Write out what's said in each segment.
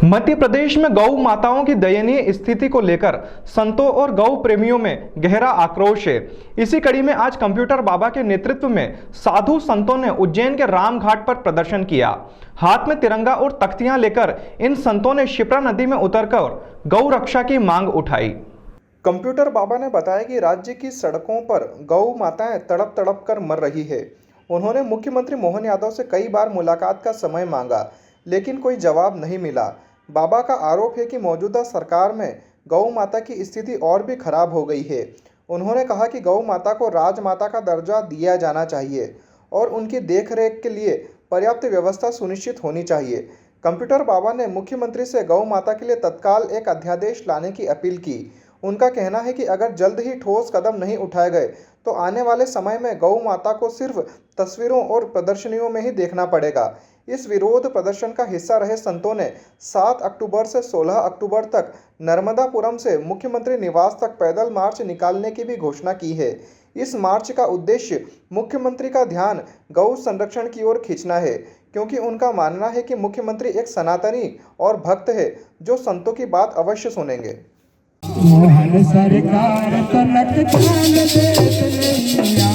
मध्य प्रदेश में गौ माताओं की दयनीय स्थिति को लेकर संतों और गौ प्रेमियों में गहरा आक्रोश है। इसी कड़ी में आज कंप्यूटर बाबा के नेतृत्व में साधु संतों ने उज्जैन के रामघाट पर प्रदर्शन किया। हाथ में तिरंगा और तख्तियां लेकर इन संतों ने शिप्रा नदी में उतरकर गौ रक्षा की मांग उठाई। कंप्यूटर बाबा ने बताया कि राज्य की सड़कों पर गौ माताएं तड़प तड़प कर मर रही है। उन्होंने मुख्यमंत्री मोहन यादव से कई बार मुलाकात का समय मांगा, लेकिन कोई जवाब नहीं मिला। बाबा का आरोप है कि मौजूदा सरकार में गौ माता की स्थिति और भी खराब हो गई है। उन्होंने कहा कि गौ माता को राजमाता का दर्जा दिया जाना चाहिए और उनकी देखरेख के लिए पर्याप्त व्यवस्था सुनिश्चित होनी चाहिए। कंप्यूटर बाबा ने मुख्यमंत्री से गौ माता के लिए तत्काल एक अध्यादेश लाने की अपील की। उनका कहना है कि अगर जल्द ही ठोस कदम नहीं उठाए गए तो आने वाले समय में गौ माता को सिर्फ तस्वीरों और प्रदर्शनियों में ही देखना पड़ेगा। इस विरोध प्रदर्शन का हिस्सा रहे संतों ने 7 अक्टूबर से 16 अक्टूबर तक नर्मदापुरम से मुख्यमंत्री निवास तक पैदल मार्च निकालने की भी घोषणा की है। इस मार्च का उद्देश्य मुख्यमंत्री का ध्यान गौ संरक्षण की ओर खींचना है, क्योंकि उनका मानना है कि मुख्यमंत्री एक सनातनी और भक्त है जो संतों की बात अवश्य सुनेंगे। मोहन सरकार कनक चांद देत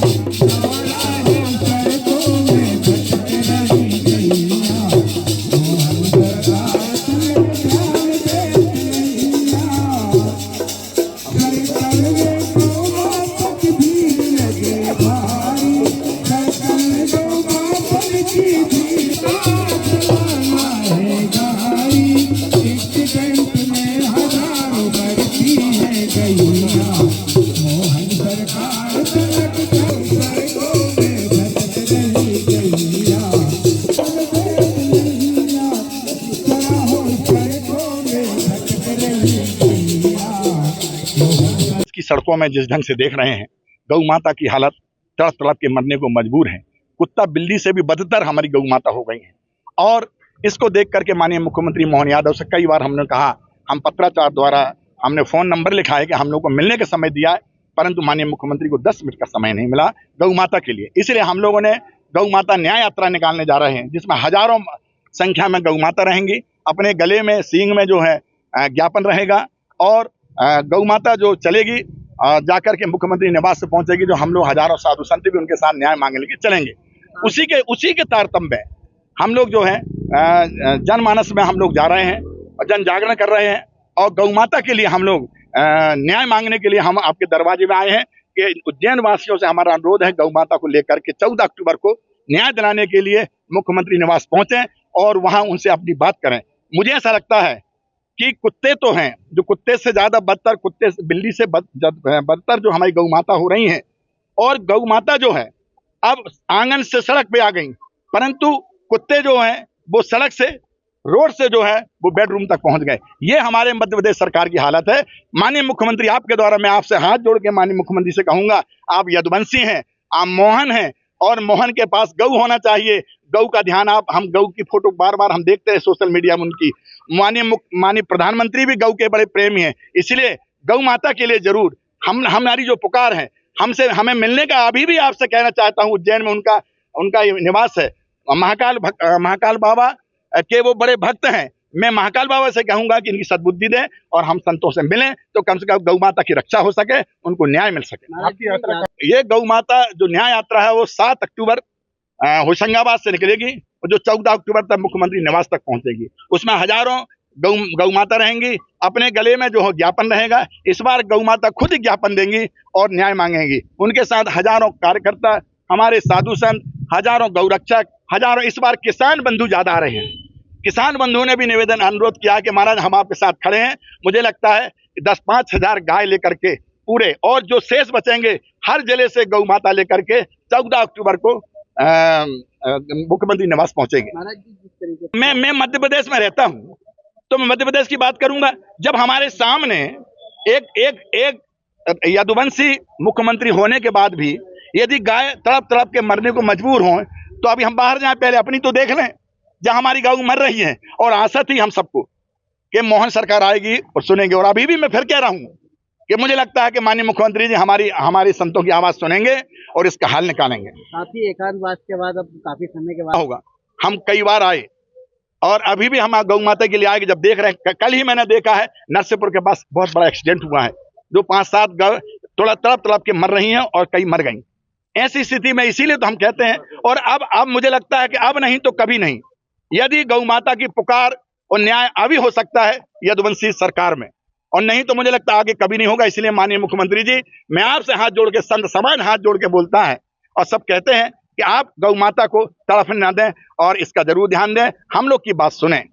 की सड़कों में जिस ढंग से देख रहे हैं, गौ माता की हालत तड़प तड़प के मरने को मजबूर है। कुत्ता बिल्ली से भी बदतर हमारी गौ माता हो गई है। और इसको देख करके माननीय मुख्यमंत्री मोहन यादव से कई बार हमने कहा, हम पत्राचार द्वारा हमने फोन नंबर लिखा है कि हम लोग को मिलने का समय दिया है, परंतु माननीय मुख्यमंत्री को 10 मिनट का समय नहीं मिला गौ माता के लिए। इसलिए हम लोगों ने गौ माता न्याय यात्रा निकालने जा रहे हैं, जिसमें हजारों संख्या में गौ माता रहेंगी। अपने गले में सींग में जो है ज्ञापन रहेगा और गौ माता जो चलेगी जाकर के मुख्यमंत्री निवास से पहुंचेगी, जो हम लोग हजारों साधु संत भी उनके साथ न्याय मांगने के चलेंगे। उसी के तारतम्य में हम लोग जो है जनमानस में हम लोग जा रहे हैं और जन जागरण कर रहे हैं और गौ माता के लिए हम लोग न्याय मांगने के लिए हम आपके दरवाजे में आए हैं कि उज्जैन वासियों से हमारा अनुरोध है, गौ माता को लेकर के 14 अक्टूबर को न्याय दिलाने के लिए मुख्यमंत्री निवास पहुंचे और वहां उनसे अपनी बात करें। मुझे ऐसा लगता है कि कुत्ते तो हैं, जो कुत्ते से ज्यादा बदतर, कुत्ते से बिल्ली से बदतर जो हमारी गौ माता हो रही हैं, और गौ माता जो है अब आंगन से सड़क पे आ गई, परंतु कुत्ते जो हैं वो सड़क से, रोड से जो है वो बेडरूम तक पहुंच गए। ये हमारे मध्य प्रदेश सरकार की हालत है। माननीय मुख्यमंत्री, आपके द्वारा मैं आपसे हाथ जोड़ के माननीय मुख्यमंत्री से कहूंगा, आप यदुवंशी हैं, आप मोहन हैं और मोहन के पास गौ होना चाहिए। गौ का ध्यान हम गौ की फोटो बार बार हम देखते हैं सोशल मीडिया में उनकी। माननीय प्रधानमंत्री भी गौ के बड़े प्रेमी हैं, इसलिए गौ माता के लिए जरूर हमारी जो पुकार है, हमें मिलने का अभी भी आपसे कहना चाहता हूँ। उज्जैन में उनका निवास है। महाकाल बाबा के वो बड़े भक्त हैं। मैं महाकाल बाबा से कहूंगा कि इनकी सद्बुद्धि दें और हम संतों से मिलें, तो कम से कम गौ माता की रक्षा हो सके, उनको न्याय मिल सके। ये गौ माता जो न्याय यात्रा है वो 7 अक्टूबर होशंगाबाद से निकलेगी और जो 14 अक्टूबर तक मुख्यमंत्री निवास तक पहुंचेगी। उसमें हजारों गौ माता रहेंगी, अपने गले में जो ज्ञापन रहेगा। इस बार गौ माता खुद ज्ञापन देंगी और न्याय मांगेंगी। उनके साथ हजारों कार्यकर्ता, हमारे साधु संत, हजारों गौ रक्षक, हजारों, इस बार किसान बंधु ज्यादा आ रहे हैं। किसान बंधुओं ने भी निवेदन अनुरोध किया कि महाराज हम आपके साथ खड़े हैं। मुझे लगता है 10-5 हजार गाय लेकर के पूरे, और जो शेष बचेंगे हर जिले से गौ माता लेकर के 14 अक्टूबर को मुख्यमंत्री निवास पहुंचेंगे। मैं मध्य प्रदेश में रहता हूं, तो मैं मध्य प्रदेश की बात करूंगा। जब हमारे सामने एक यदुवंशी मुख्यमंत्री होने के बाद भी यदि गाय तड़प तड़प के मरने को मजबूर हों, तो अभी हम बाहर जाएं, पहले अपनी तो देख लें जहां हमारी गौ मर रही है। और आशा थी हम सबको कि मोहन सरकार आएगी और सुनेंगे, और अभी भी मैं फिर कह रहा हूं कि मुझे लगता है कि माननीय मुख्यमंत्री जी हमारी संतों की आवाज सुनेंगे और इसका हल निकालेंगे। काफी एकांतवास के बाद, अब काफी समय के बाद होगा। हम कई बार आए और अभी भी हम गौ माता के लिए आए, जब देख रहे हैं, कल ही मैंने देखा है नरसिंहपुर के पास बहुत बड़ा एक्सीडेंट हुआ है, जो 5-7 गौ थोड़ा तड़प के मर रही हैं और कई मर गई। ऐसी स्थिति में इसीलिए तो हम कहते हैं, और अब मुझे लगता है कि अब नहीं तो कभी नहीं, यदि गौ माता की पुकार और न्याय अभी हो सकता है यदुवंशी सरकार में, और नहीं तो मुझे लगता है आगे कभी नहीं होगा। इसलिए माननीय मुख्यमंत्री जी, मैं आपसे हाथ जोड़ के, संत समान हाथ जोड़ के बोलता है, और सब कहते हैं कि आप गौ माता को तड़फने न दें और इसका जरूर ध्यान दें, हम लोग की बात सुने।